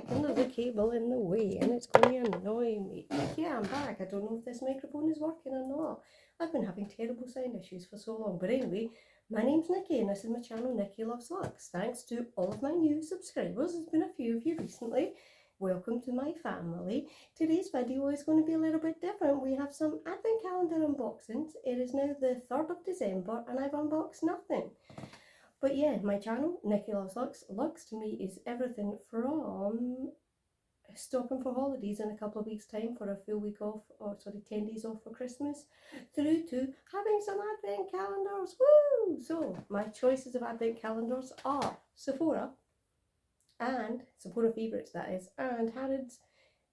and there's a cable in the way and it's going to annoy me. Yeah, I'm back. I don't know if this microphone is working or not. I've been having terrible sound issues for so long. But anyway, my name's Nikki and this is my channel Nikki Loves Luxe. Thanks to all of my new subscribers. There's been a few of you recently. Welcome to my family. Today's video is going to be a little bit different. We have some advent calendar unboxings. It is now the 3rd of December and I've unboxed nothing. But yeah, my channel, Nikki Loves Luxe. Luxe to me is everything from stopping for holidays in a couple of weeks' time for a full week off, or sorry, 10 days off for Christmas, through to having some advent calendars. Woo! So, my choices of advent calendars are Sephora Favourites that is, and Harrods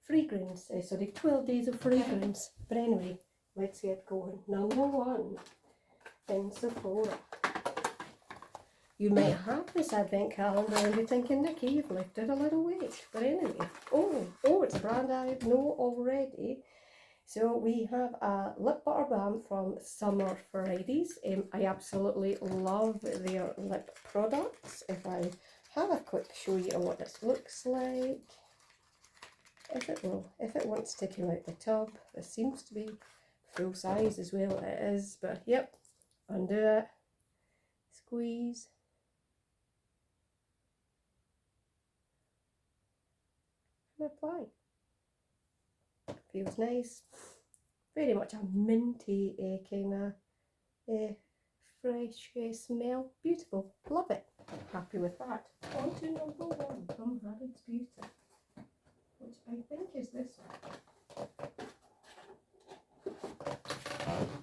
Fragrance, 12 days of fragrance. But anyway, let's get going. Number 1 in Sephora. You might have this advent calendar and be thinking, Nikki, you've left it a little wait. But anyway, oh, it's a brand I know already. So we have a lip butter balm from Summer Fridays. I absolutely love their lip products. If I have a quick show you what this looks like. If it wants to come out the tub. This seems to be full size as well. It is, but yep, undo it, squeeze. And apply. Feels nice. Very much a minty kind of fresh smell. Beautiful. Love it. Happy with that. On to number 1 from Harrods Beauty, which I think is this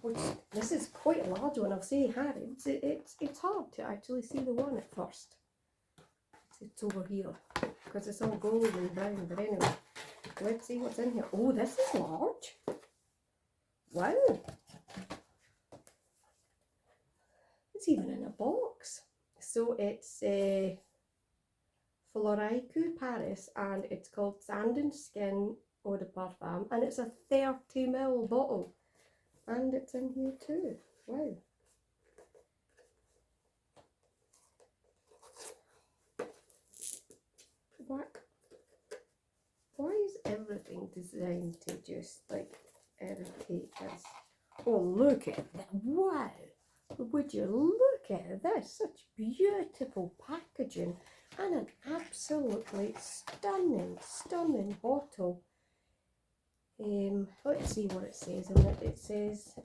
one. This is quite a large one. I'll say Harrods. It's hard to actually see the one at first. It's over here because it's all gold and brown. But anyway, let's see what's in here. Oh, this is large. Wow. It's even in a box. So it's Floricu Paris and it's called Sand and Skin Eau de Parfum and it's a 30ml bottle. And it's in here too. Wow. Why is everything designed to just like irritate us? Oh, look at that. Wow. Would you look at this? Such beautiful packaging and an absolutely stunning bottle. Let's see what it says in it. It says,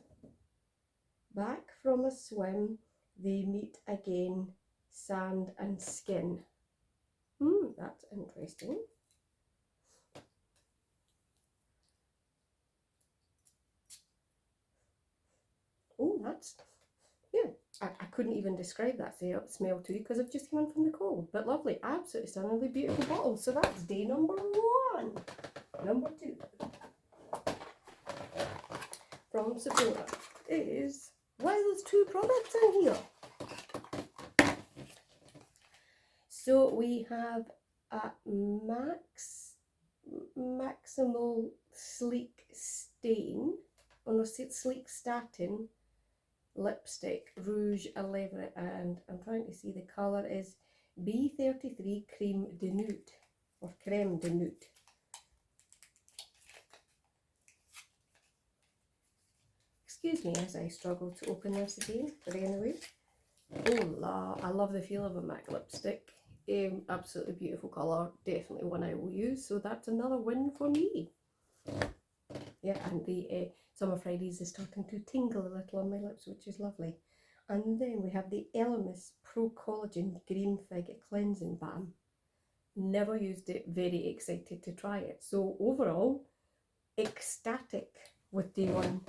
back from a swim, they meet again, sand and skin. That's interesting. Oh, that's, yeah, I couldn't even describe that smell to you because I've just come in from the cold. But lovely, absolutely stunningly beautiful bottle. So that's day number 1. Number 2 from Sephora is, why there's 2 products in here. So we have a Maximal Sleek Stain, Sleek Satin lipstick, Rouge 11, and I'm trying to see the colour is B33 Creme de Nude, or Creme de Nude. Excuse me as I struggle to open this again, but anyway. Oh la, I love the feel of a MAC lipstick. Absolutely beautiful colour, definitely one I will use, so that's another win for me. Yeah, and the Summer Fridays is starting to tingle a little on my lips, which is lovely. And then we have the Elemis Pro Collagen Green Fig Cleansing Balm. Never used it, very excited to try it. So overall, ecstatic with day 1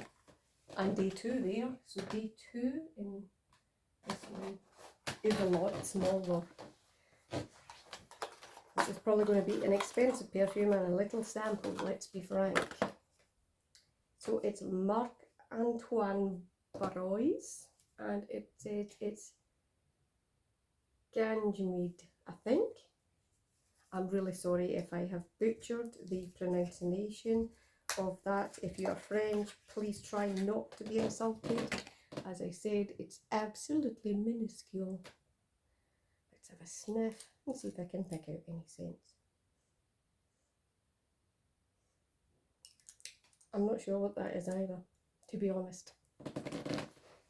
and day 2 there. So day 2 in this one is a lot smaller. This is probably going to be an expensive perfume and a little sample, let's be frank. So it's Marc Antoine Barrois and it says it's Ganymede, I think. I'm really sorry if I have butchered the pronunciation of that. If you are French, please try not to be insulted. As I said, it's absolutely minuscule. Let's have a sniff and see if I can pick out any scents. I'm not sure what that is either, to be honest.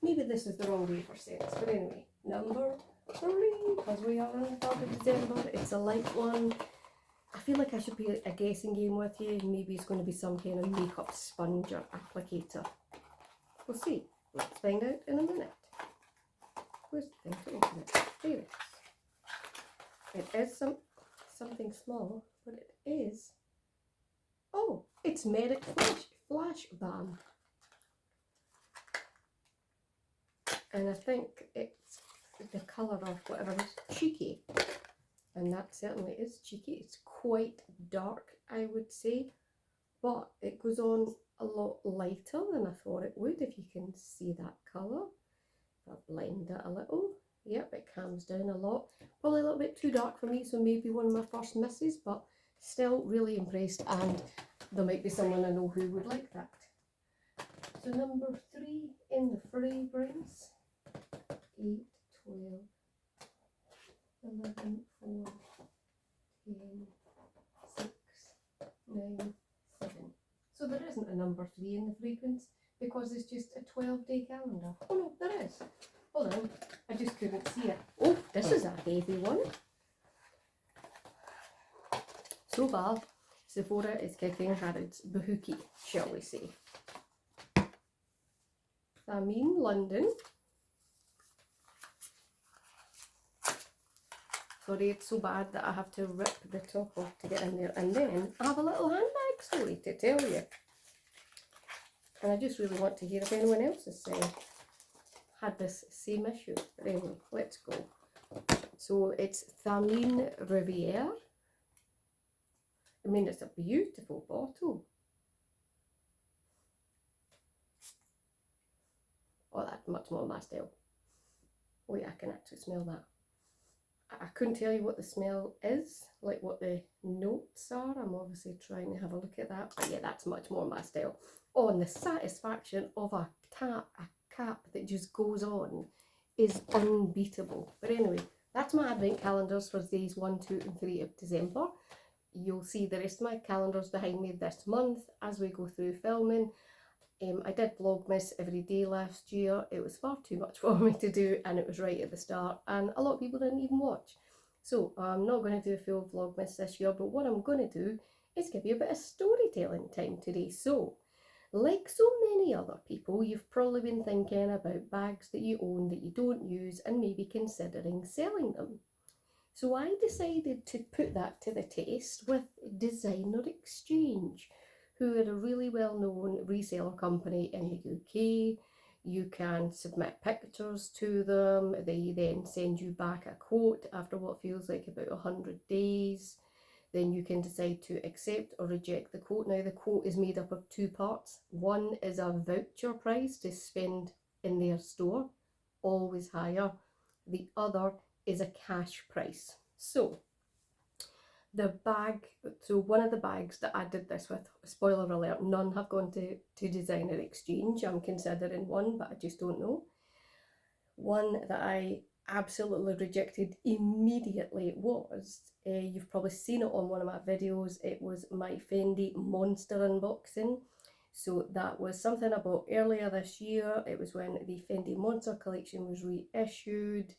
Maybe this is the wrong way for cents, but anyway, number 3, because we are on the 3rd of December, it's a light one. I feel like I should play a guessing game with you. Maybe it's going to be some kind of makeup sponge or applicator. We'll see. Let's find out in a minute. Where's the thing to open it? There it is. It is something small, but it is... Oh, it's Merit Flash Balm. And I think it's the colour of whatever is cheeky. And that certainly is cheeky. It's quite dark, I would say. But it goes on a lot lighter than I thought it would, if you can see that colour. I'll blend it a little. Yep, it calms down a lot. Probably a little bit too dark for me, so maybe one of my first misses, but still really impressed, and there might be someone I know who would like that. So number 3 in the fragrance. 8, 12, 11, 4, 10, 6, 9, 7. So there isn't a number 3 in the fragrance because it's just a 12-day calendar. Oh no, there is. Hold on, I just couldn't see it. Oh, this is a heavy one. So far, Sephora is kicking Harrods Bahookie, shall we say. Thameen London. Sorry, it's so bad that I have to rip the top off to get in there. And then I have a little handbag story to tell you. And I just really want to hear if anyone else has had this same issue. But anyway, let's go. So it's Thameen Riviere. I mean, it's a beautiful bottle. Oh, that's much more my style. Oh yeah, I can actually smell that. I couldn't tell you what the smell is, like what the notes are. I'm obviously trying to have a look at that. But yeah, that's much more my style. Oh, and the satisfaction of a cap that just goes on is unbeatable. But anyway, that's my advent calendars for days 1, 2 and 3 of December. You'll see the rest of my calendars behind me this month as we go through filming. I did Vlogmas every day last year. It was far too much for me to do, and it was right at the start, and a lot of people didn't even watch. So I'm not going to do a full Vlogmas this year, but what I'm going to do is give you a bit of storytelling time today. So, like so many other people, you've probably been thinking about bags that you own that you don't use and maybe considering selling them. So I decided to put that to the test with Designer Exchange, who are a really well-known reseller company in the UK. You can submit pictures to them. They then send you back a quote after what feels like about 100 days. Then you can decide to accept or reject the quote. Now, the quote is made up of 2 parts. One is a voucher price to spend in their store, always higher. The other is a cash price. So the bag, so one of the bags that I did this with, spoiler alert, none have gone to Designer Exchange. I'm considering one, but I just don't know. One that I absolutely rejected immediately was, you've probably seen it on one of my videos, it was my Fendi Monster unboxing. So that was something I bought earlier this year. It was when the Fendi Monster collection was reissued.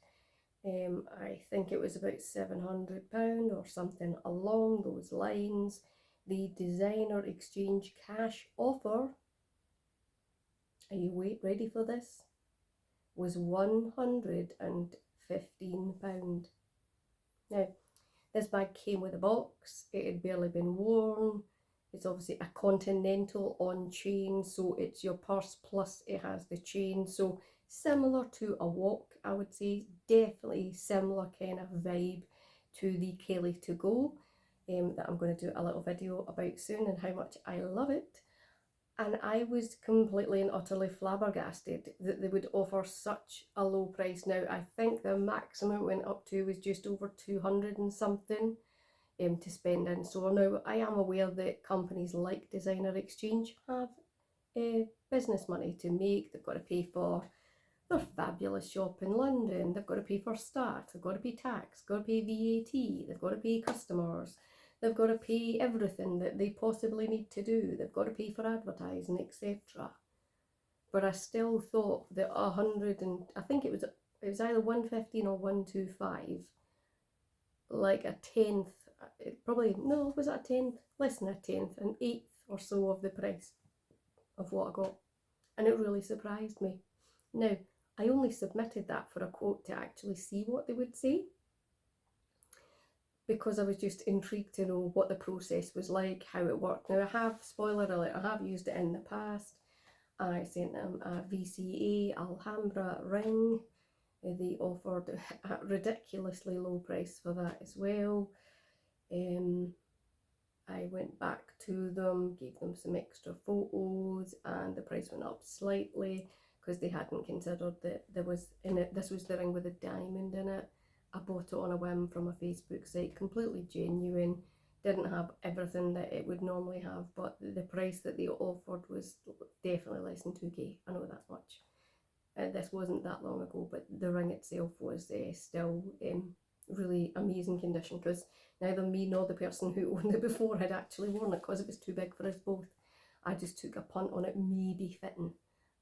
I think it was about £700 or something along those lines. The Designer Exchange cash offer, are you ready for this, was £115. Now, this bag came with a box. It had barely been worn. It's obviously a Continental on chain, so it's your purse plus it has the chain. So similar to a walk, I would say. Definitely similar kind of vibe to the Kelly To Go that I'm going to do a little video about soon, and how much I love it. And I was completely and utterly flabbergasted that they would offer such a low price. Now, I think the maximum it went up to was just over 200 and something to spend in store. Now, I am aware that companies like Designer Exchange have business money to make. They've got to pay for their fabulous shop in London. They've got to pay for staff. They've got to pay tax. They've got to pay VAT. They've got to pay customers. They've got to pay everything that they possibly need to do. They've got to pay for advertising, etc. But I still thought that 100 and I think it was either 115 or 125, like a tenth, probably, no, was it a tenth? Less than a tenth, an eighth or so of the price of what I got. And it really surprised me. Now, I only submitted that for a quote to actually see what they would say, because I was just intrigued to know what the process was like, how it worked. Now, I have, spoiler alert, I have used it in the past. I sent them a VCA Alhambra ring. They offered a ridiculously low price for that as well. I went back to them, gave them some extra photos, and the price went up slightly because they hadn't considered that there was in it. This was the ring with a diamond in it. I bought it on a whim from a Facebook site, completely genuine. Didn't have everything that it would normally have, but the price that they offered was definitely less than 2k. I know that much. This wasn't that long ago, but the ring itself was still in really amazing condition, because neither me nor the person who owned it before had actually worn it because it was too big for us both. I just took a punt on it maybe fitting,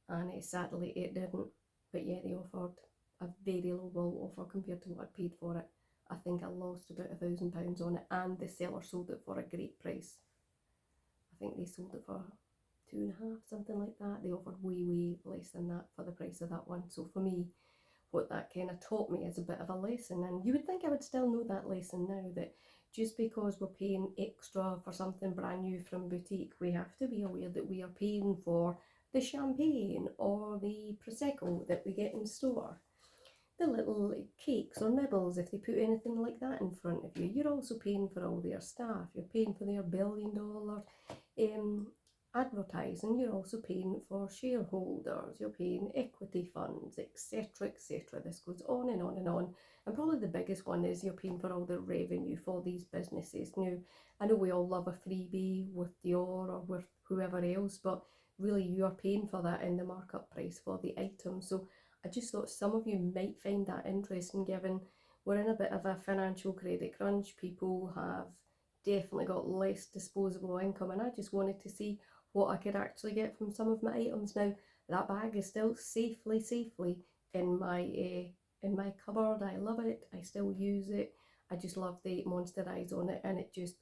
and sadly it didn't. But yeah, they offered a very low offer compared to what I paid for it. I think I lost about £1,000 on it, and the seller sold it for a great price. I think they sold it for 2.5, something like that. They offered way less than that for the price of that one. So for me, what that kind of taught me is a bit of a lesson, and you would think I would still know that lesson now, that just because we're paying extra for something brand new from boutique, we have to be aware that we are paying for the champagne or the Prosecco that we get in store, the little cakes or nibbles, if they put anything like that in front of you. You're also paying for all their staff, you're paying for their $1 billion advertising, you're also paying for shareholders, you're paying equity funds, etc, etc. This goes on and on and on. And probably the biggest one is you're paying for all the revenue for these businesses. Now, I know we all love a freebie with Dior or with whoever else, but really you are paying for that in the markup price for the item. So I just thought some of you might find that interesting, given we're in a bit of a financial credit crunch. People have definitely got less disposable income, and I just wanted to see what I could actually get from some of my items. Now, that bag is still safely in my cupboard. I love it. I still use it. I just love the monster eyes on it, and it just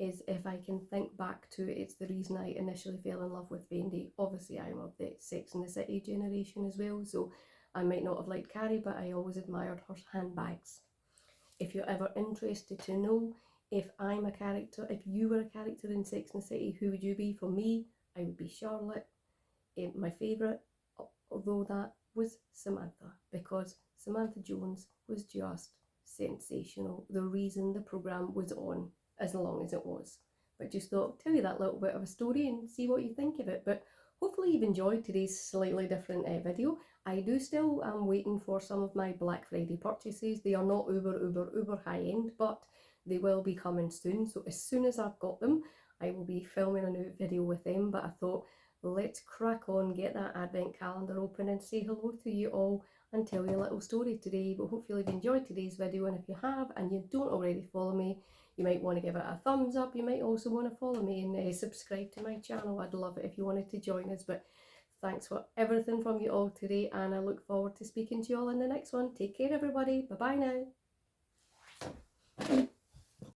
is, if I can think back to it, it's the reason I initially fell in love with Fendi. Obviously, I'm of the Sex and the City generation as well, so I might not have liked Carrie, but I always admired her handbags. If you're ever interested to know if I'm a character, if you were a character in Sex and the City, who would you be? For me, I would be Charlotte. My favourite, although that, was Samantha, because Samantha Jones was just sensational. The reason the programme was on as long as it was. But just thought, tell you that little bit of a story and see what you think of it. But hopefully you've enjoyed today's slightly different video. I do still am waiting for some of my Black Friday purchases. They are not uber high end, but they will be coming soon. So as soon as I've got them, I will be filming a new video with them. But I thought, let's crack on, get that advent calendar open and say hello to you all and tell you a little story today. But hopefully you've enjoyed today's video, and if you have and you don't already follow me, you might want to give it a thumbs up. You might also want to follow me and subscribe to my channel. I'd love it if you wanted to join us. But thanks for everything from you all today, and I look forward to speaking to you all in the next one. Take care, everybody. Bye bye now.